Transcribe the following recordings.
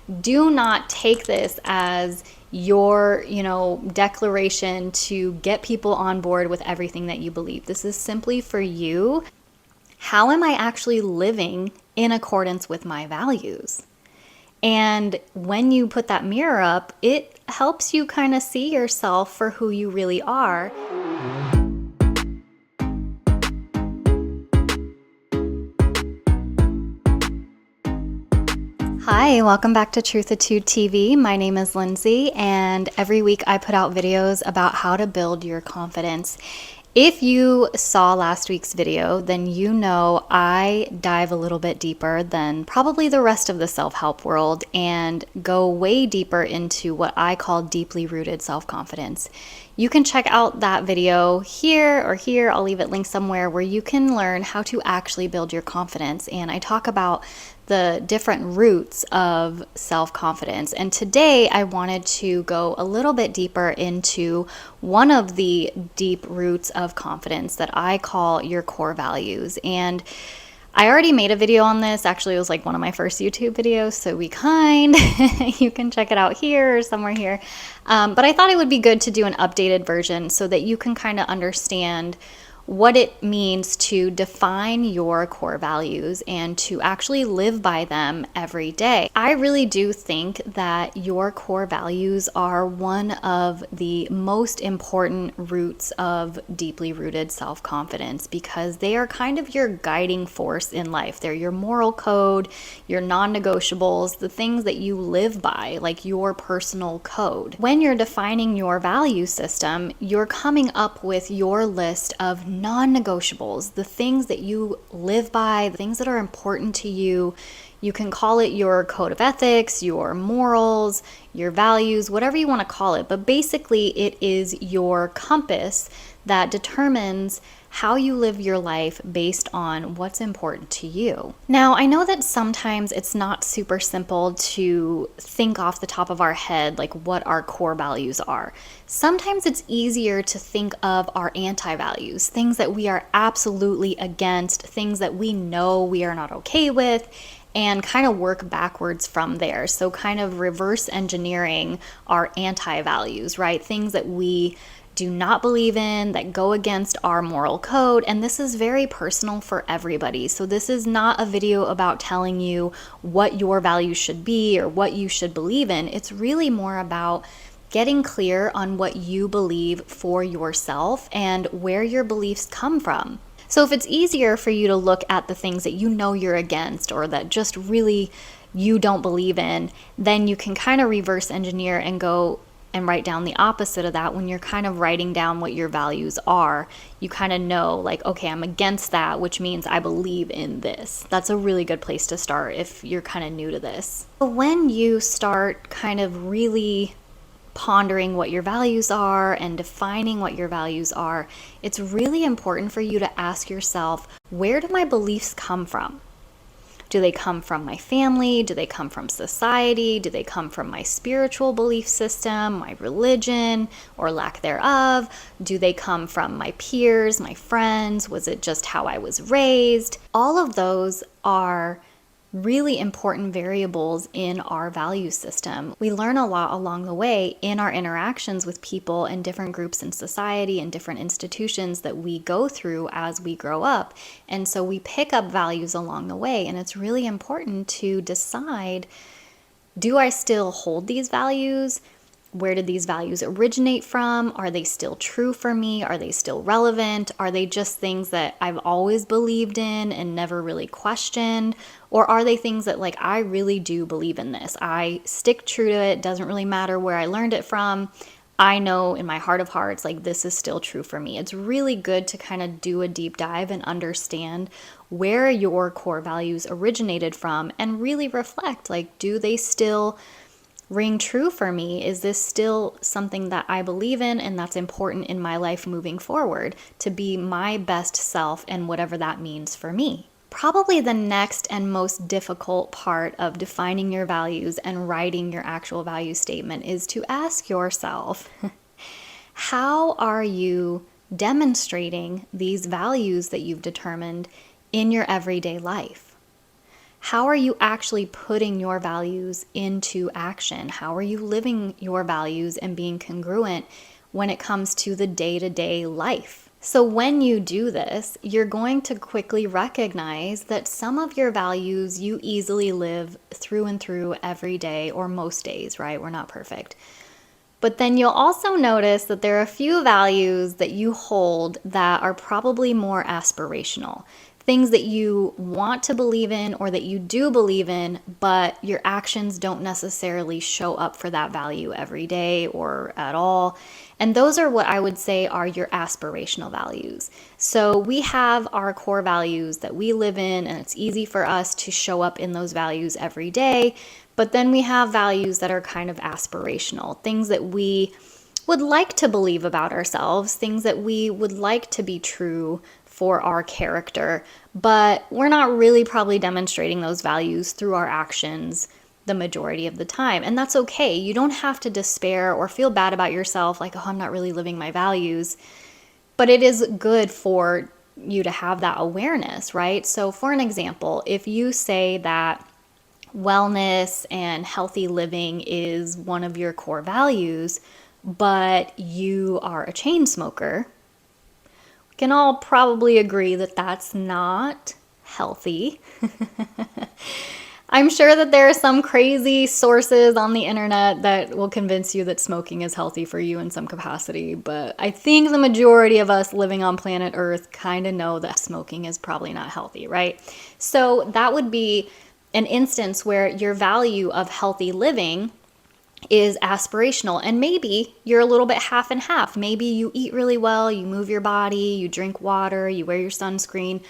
do not take this as your, declaration to get people on board with everything that you believe. This is simply for you. How am I actually living in accordance with my values? And when you put that mirror up, it helps you kind of see yourself for who you really are. Hi, welcome back to Truthatude TV. My name is Lindsey, and every week I put out videos about how to build your confidence. If you saw last week's video, then you know I dive a little bit deeper than probably the rest of the self-help world and go way deeper into what I call deeply rooted self-confidence. You can check out that video here or here. I'll leave it linked somewhere where you can learn how to actually build your confidence. And I talk about the different roots of self-confidence. And today I wanted to go a little bit deeper into one of the deep roots of confidence that I call your core values. And I already made a video on this. Actually, it was like one of my first YouTube videos, so be kind. You can check it out here or somewhere here. But I thought it would be good to do an updated version so that you can kind of understand what it means to define your core values and to actually live by them every day. I really do think that your core values are one of the most important roots of deeply rooted self-confidence because they are kind of your guiding force in life. They're your moral code, your non-negotiables, the things that you live by, like your personal code. When you're defining your value system, you're coming up with your list of non-negotiables, the things that you live by, the things that are important to you. You can call it your code of ethics, your morals, your values, whatever you want to call it. But basically, it is your compass that determines how you live your life based on what's important to you. Now, I know that sometimes it's not super simple to think off the top of our head like what our core values are. Sometimes it's easier to think of our anti-values, things that we are absolutely against, things that we know we are not okay with, and kind of work backwards from there. So kind of reverse engineering our anti-values, right? Things that we do not believe in, that go against our moral code. And this is very personal for everybody. So this is not a video about telling you what your values should be or what you should believe in. It's really more about getting clear on what you believe for yourself and where your beliefs come from. So if it's easier for you to look at the things that you know you're against or that just really you don't believe in, then you can kind of reverse engineer and go and write down the opposite of that. When you're kind of writing down what your values are, you kind of know like, okay, I'm against that, which means I believe in this. That's a really good place to start if you're kind of new to this. So when you start kind of really pondering what your values are and defining what your values are, it's really important for you to ask yourself, where do my beliefs come from? Do they come from my family? Do they come from society? Do they come from my spiritual belief system, my religion, or lack thereof? Do they come from my peers, my friends? Was it just how I was raised? All of those are really important variables in our value system. We learn a lot along the way in our interactions with people and different groups in society and different institutions that we go through as we grow up. And so we pick up values along the way. And it's really important to decide, do I still hold these values? Where did these values originate from? Are they still true for me? Are they still relevant? Are they just things that I've always believed in and never really questioned? Or are they things that like, I really do believe in this. I stick true to it. Doesn't really matter where I learned it from. I know in my heart of hearts, like this is still true for me. It's really good to kind of do a deep dive and understand where your core values originated from and really reflect, like, do they still ring true for me? Is this still something that I believe in and that's important in my life moving forward to be my best self and whatever that means for me? Probably the next and most difficult part of defining your values and writing your actual value statement is to ask yourself, how are you demonstrating these values that you've determined in your everyday life? How are you actually putting your values into action? How are you living your values and being congruent when it comes to the day-to-day life? So when you do this, you're going to quickly recognize that some of your values you easily live through and through every day, or most days, right? We're not perfect. But then you'll also notice that there are a few values that you hold that are probably more aspirational. Things that you want to believe in or that you do believe in, but your actions don't necessarily show up for that value every day or at all. And those are what I would say are your aspirational values. So we have our core values that we live in, and it's easy for us to show up in those values every day. But then we have values that are kind of aspirational, things that we would like to believe about ourselves, things that we would like to be true for our character, but we're not really probably demonstrating those values through our actions the majority of the time. And that's okay. You don't have to despair or feel bad about yourself, like, oh, I'm not really living my values. But it is good for you to have that awareness, right? So for an example, if you say that wellness and healthy living is one of your core values, but you are a chain smoker, we can all probably agree that that's not healthy. I'm sure that there are some crazy sources on the internet that will convince you that smoking is healthy for you in some capacity, but I think the majority of us living on planet Earth kind of know that smoking is probably not healthy, right? So that would be an instance where your value of healthy living is aspirational, and maybe you're a little bit half and half. Maybe you eat really well, you move your body, you drink water, you wear your sunscreen,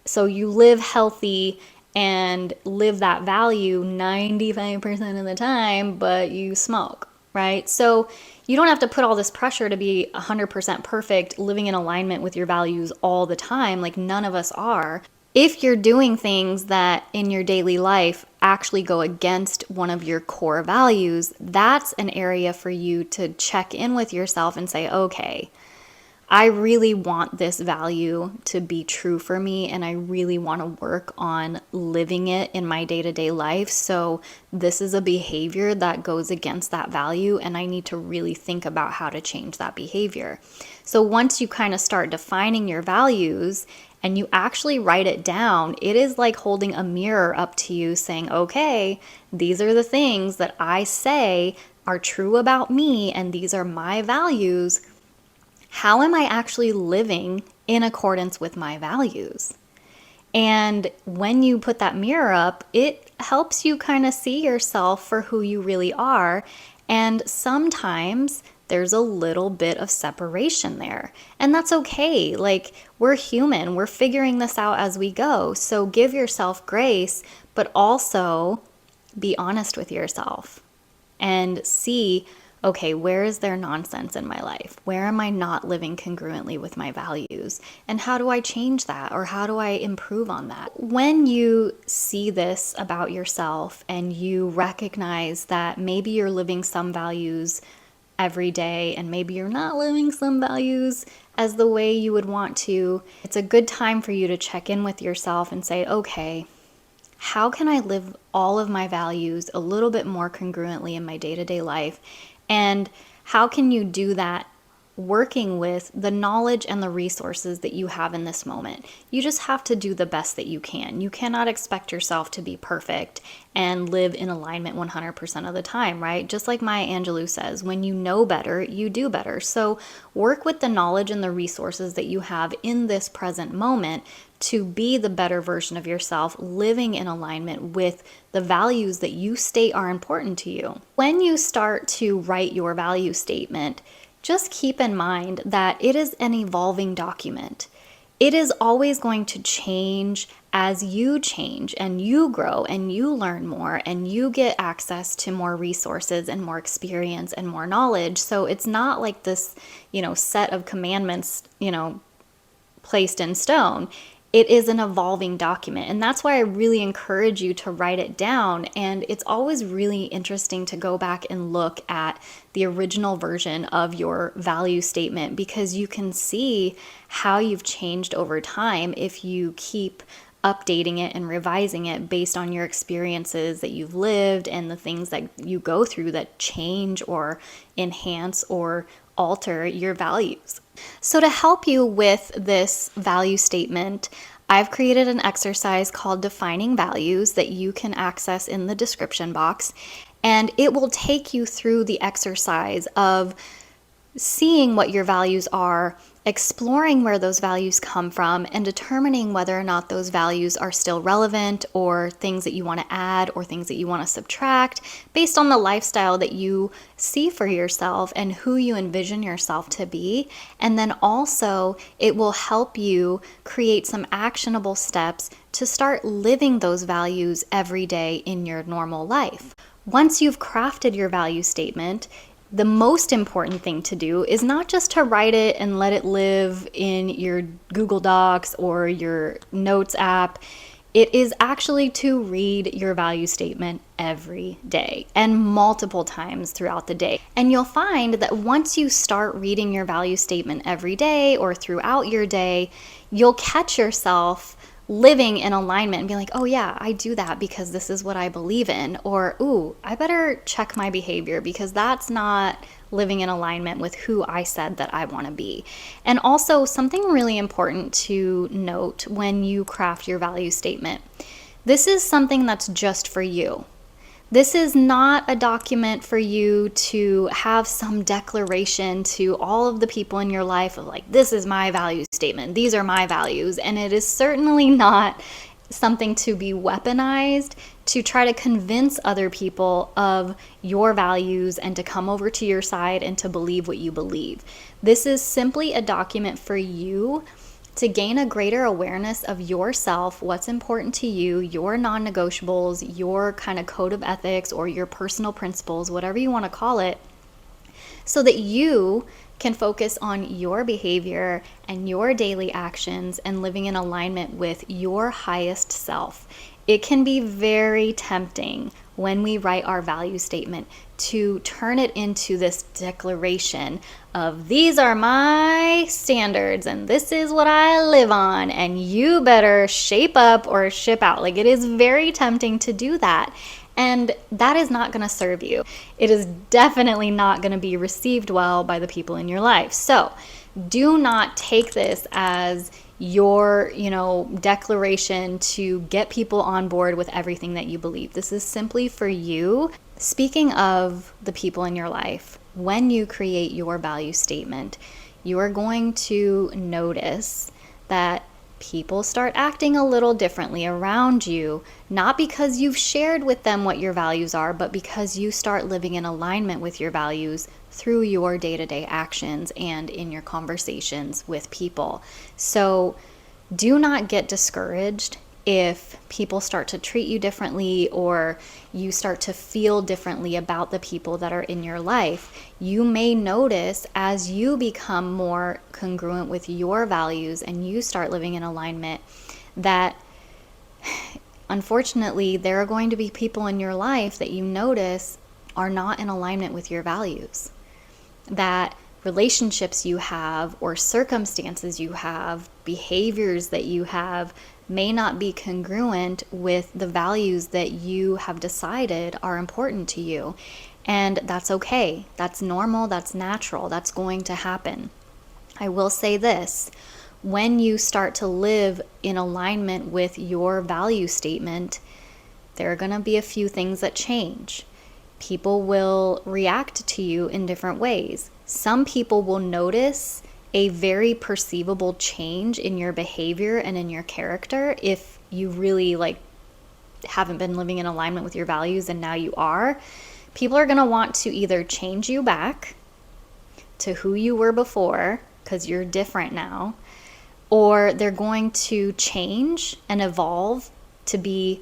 so you live healthy and live that value 95% of the time, but you smoke, right? So you don't have to put all this pressure to be 100% perfect, living in alignment with your values all the time, like none of us are. If you're doing things that in your daily life actually go against one of your core values, that's an area for you to check in with yourself and say, okay, I really want this value to be true for me, and I really want to work on living it in my day-to-day life. So this is a behavior that goes against that value, and I need to really think about how to change that behavior. So once you kind of start defining your values and you actually write it down, it is like holding a mirror up to you saying, okay, these are the things that I say are true about me, and these are my values. How am I actually living in accordance with my values? And when you put that mirror up, it helps you kind of see yourself for who you really are. And sometimes there's a little bit of separation there. And that's okay. Like, we're human. We're figuring this out as we go. So give yourself grace, but also be honest with yourself and see, okay, where is there nonsense in my life? Where am I not living congruently with my values? And how do I change that? Or how do I improve on that? When you see this about yourself and you recognize that maybe you're living some values every day and maybe you're not living some values as the way you would want to, it's a good time for you to check in with yourself and say, okay, how can I live all of my values a little bit more congruently in my day-to-day life? And how can you do that working with the knowledge and the resources that you have in this moment? You just have to do the best that you can. You cannot expect yourself to be perfect and live in alignment 100% of the time, right? Just like Maya Angelou says, when you know better, you do better. So work with the knowledge and the resources that you have in this present moment to be the better version of yourself, living in alignment with the values that you state are important to you. When you start to write your value statement, just keep in mind that it is an evolving document. It is always going to change as you change and you grow and you learn more and you get access to more resources and more experience and more knowledge. So it's not like this, set of commandments, placed in stone. It is an evolving document. And that's why I really encourage you to write it down. And it's always really interesting to go back and look at the original version of your value statement, because you can see how you've changed over time if you keep updating it and revising it based on your experiences that you've lived and the things that you go through that change or enhance or alter your values. So to help you with this value statement, I've created an exercise called Defining Values that you can access in the description box, and it will take you through the exercise of seeing what your values are, exploring where those values come from, and determining whether or not those values are still relevant or things that you want to add or things that you want to subtract based on the lifestyle that you see for yourself and who you envision yourself to be. And then also, it will help you create some actionable steps to start living those values every day in your normal life. Once you've crafted your value statement, the most important thing to do is not just to write it and let it live in your Google Docs or your Notes app. It is actually to read your value statement every day and multiple times throughout the day. And you'll find that once you start reading your value statement every day or throughout your day, you'll catch yourself living in alignment and be like, oh yeah, I do that because this is what I believe in. Or, ooh, I better check my behavior because that's not living in alignment with who I said that I want to be. And also something really important to note when you craft your value statement. This is something that's just for you. This is not a document for you to have some declaration to all of the people in your life of like, this is my value statement, these are my values. And it is certainly not something to be weaponized to try to convince other people of your values and to come over to your side and to believe what you believe. This is simply a document for you to gain a greater awareness of yourself, what's important to you, your non-negotiables, your kind of code of ethics or your personal principles, whatever you want to call it, so that you can focus on your behavior and your daily actions and living in alignment with your highest self. It can be very tempting when we write our value statement to turn it into this declaration of these are my standards and this is what I live on and you better shape up or ship out. Like, it is very tempting to do that. And that is not going to serve you. It is definitely not going to be received well by the people in your life. So do not take this as your, declaration to get people on board with everything that you believe. This is simply for you. Speaking of the people in your life, when you create your value statement, you are going to notice that people start acting a little differently around you, not because you've shared with them what your values are, but because you start living in alignment with your values through your day-to-day actions and in your conversations with people. So do not get discouraged if people start to treat you differently or you start to feel differently about the people that are in your life. You may notice as you become more congruent with your values and you start living in alignment that unfortunately there are going to be people in your life that you notice are not in alignment with your values. That relationships you have or circumstances you have, behaviors that you have may not be congruent with the values that you have decided are important to you. And that's okay. That's normal. That's natural. That's going to happen. I will say this. When you start to live in alignment with your value statement, there are going to be a few things that change. People will react to you in different ways. Some people will notice a very perceivable change in your behavior and in your character if you really haven't been living in alignment with your values and now you are. People are going to want to either change you back to who you were before because you're different now, or they're going to change and evolve to be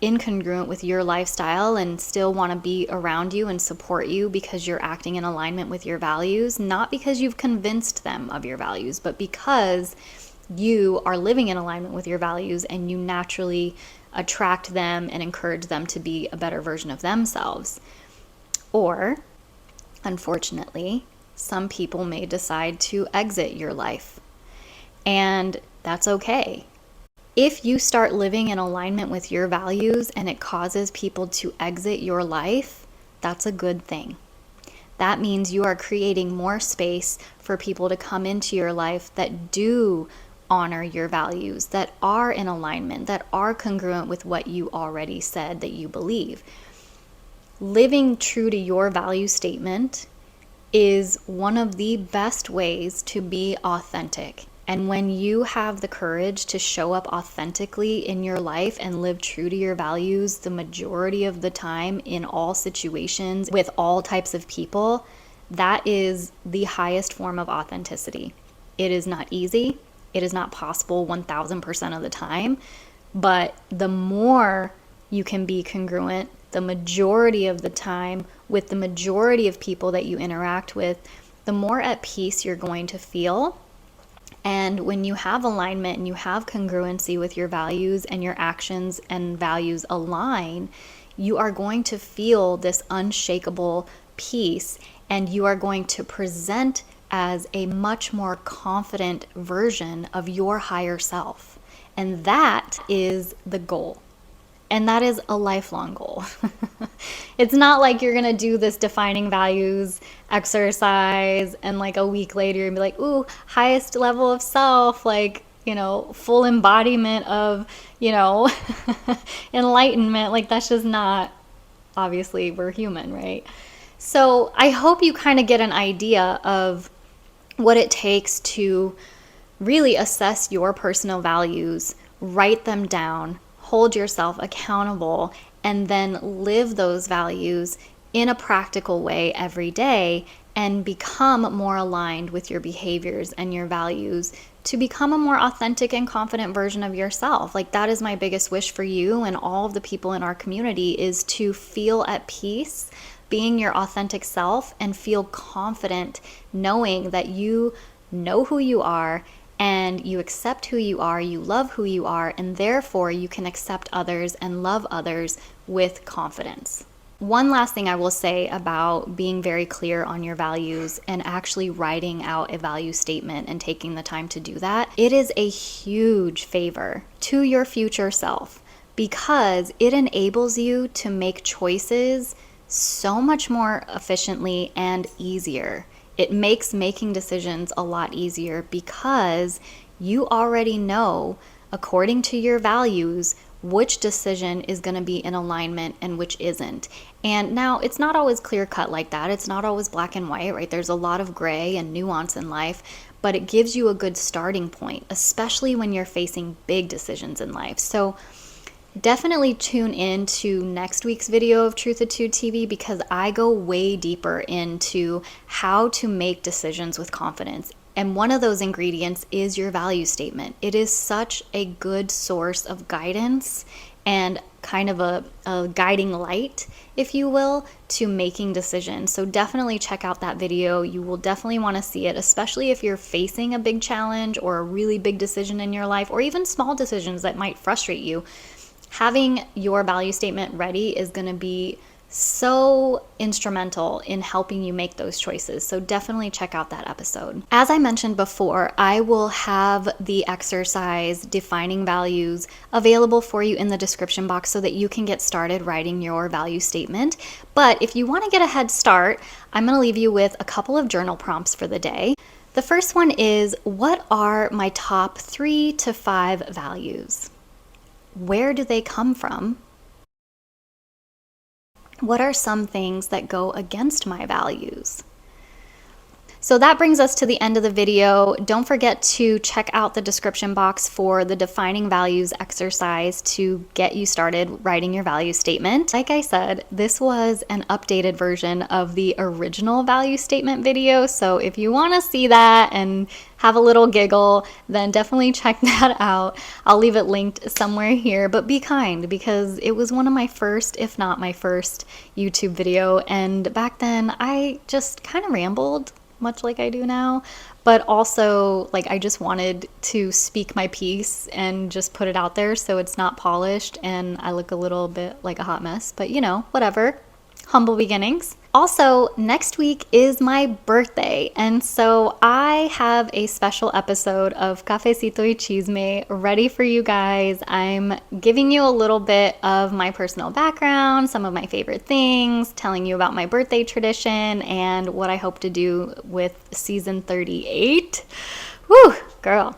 incongruent with your lifestyle and still want to be around you and support you because you're acting in alignment with your values, not because you've convinced them of your values, but because you are living in alignment with your values and you naturally attract them and encourage them to be a better version of themselves. Or, unfortunately, some people may decide to exit your life, and that's okay. If you start living in alignment with your values and it causes people to exit your life, that's a good thing. That means you are creating more space for people to come into your life that do honor your values, that are in alignment, that are congruent with what you already said that you believe. Living true to your value statement is one of the best ways to be authentic. And when you have the courage to show up authentically in your life and live true to your values the majority of the time in all situations with all types of people, that is the highest form of authenticity. It is not easy. It is not possible 1000% of the time. But the more you can be congruent the majority of the time with the majority of people that you interact with, the more at peace you're going to feel. And when you have alignment and you have congruency with your values and your actions and values align, you are going to feel this unshakable peace, and you are going to present as a much more confident version of your higher self. And that is the goal. And that is a lifelong goal. It's not like you're going to do this defining values exercise and like a week later and be like, ooh, highest level of self, like, full embodiment of, enlightenment. Like, that's just not, obviously, we're human, right? So I hope you kind of get an idea of what it takes to really assess your personal values, write them down, hold yourself accountable, and then live those values in a practical way every day and become more aligned with your behaviors and your values to become a more authentic and confident version of yourself. Like, that is my biggest wish for you and all of the people in our community, is to feel at peace being your authentic self and feel confident knowing that you know who you are and you accept who you are, you love who you are, and therefore you can accept others and love others with confidence. One last thing I will say about being very clear on your values and actually writing out a value statement and taking the time to do that, it is a huge favor to your future self because it enables you to make choices so much more efficiently and easier. It makes making decisions a lot easier because you already know, according to your values, which decision is going to be in alignment and which isn't. And now it's not always clear cut like that. It's not always black and white, right? There's a lot of gray and nuance in life, but it gives you a good starting point, especially when you're facing big decisions in life. So definitely tune in to next week's video of Truthatude TV because I go way deeper into how to make decisions with confidence. And one of those ingredients is your value statement. It is such a good source of guidance and kind of a guiding light, if you will, to making decisions. So definitely check out that video. You will definitely want to see it, especially if you're facing a big challenge or a really big decision in your life, or even small decisions that might frustrate you. Having your value statement ready is going to be so instrumental in helping you make those choices. So definitely check out that episode. As I mentioned before, I will have the exercise defining values available for you in the description box so that you can get started writing your value statement. But if you want to get a head start, I'm going to leave you with a couple of journal prompts for the day. The first one is, what are my top 3 to 5 values? Where do they come from? What are some things that go against my values? So that brings us to the end of the video. Don't forget to check out the description box for the defining values exercise to get you started writing your value statement. Like I said, this was an updated version of the original value statement video. So if you want to see that and have a little giggle, then definitely check that out. I'll leave it linked somewhere here, but be kind because it was one of my first, if not my first, YouTube video. And back then I just kind of rambled, much like I do now, but also like I just wanted to speak my piece and just put it out there so it's not polished and I look a little bit like a hot mess, but whatever. humble beginnings. Also, next week is my birthday, and so I have a special episode of Cafecito y Chisme ready for you guys. I'm giving you a little bit of my personal background, some of my favorite things, telling you about my birthday tradition, and what I hope to do with season 38. Woo, girl.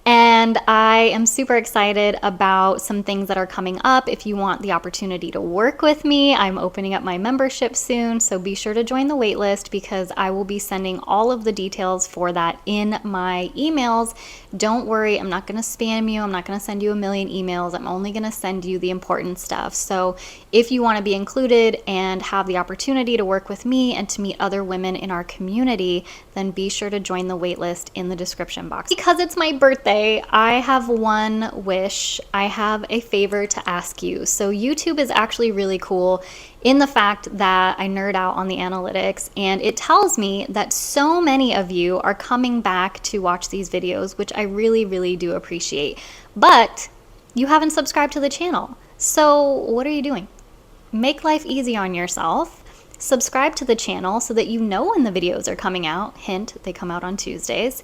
And I am super excited about some things that are coming up. If you want the opportunity to work with me, I'm opening up my membership soon. So be sure to join the waitlist because I will be sending all of the details for that in my emails. Don't worry, I'm not going to spam you. I'm not going to send you a million emails. I'm only going to send you the important stuff. So if you want to be included and have the opportunity to work with me and to meet other women in our community, then be sure to join the waitlist in the description box. Because it's my birthday, I have one wish. I have a favor to ask you. So YouTube is actually really cool in the fact that I nerd out on the analytics, and it tells me that so many of you are coming back to watch these videos, which I really, really do appreciate. But you haven't subscribed to the channel. So what are you doing? Make life easy on yourself. Subscribe to the channel so that you know when the videos are coming out. Hint, they come out on Tuesdays.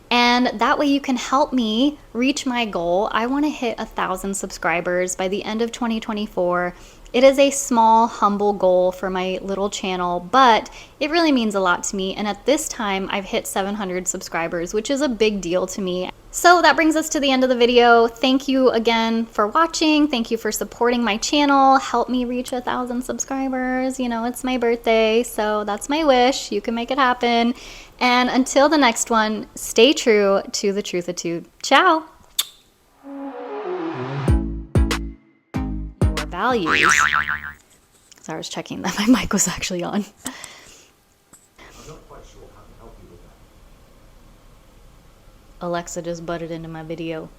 And that way you can help me reach my goal. I want to hit 1,000 subscribers by the end of 2024. It is a small, humble goal for my little channel, but it really means a lot to me. And at this time, I've hit 700 subscribers, which is a big deal to me. So that brings us to the end of the video. Thank you again for watching. Thank you for supporting my channel. Help me reach 1,000 subscribers. You know, it's my birthday, so that's my wish. You can make it happen. And until the next one, stay true to the Truthatude. Ciao. Your values. So I was checking that my mic was actually on. I'm not quite sure how to help you with that. Alexa just butted into my video.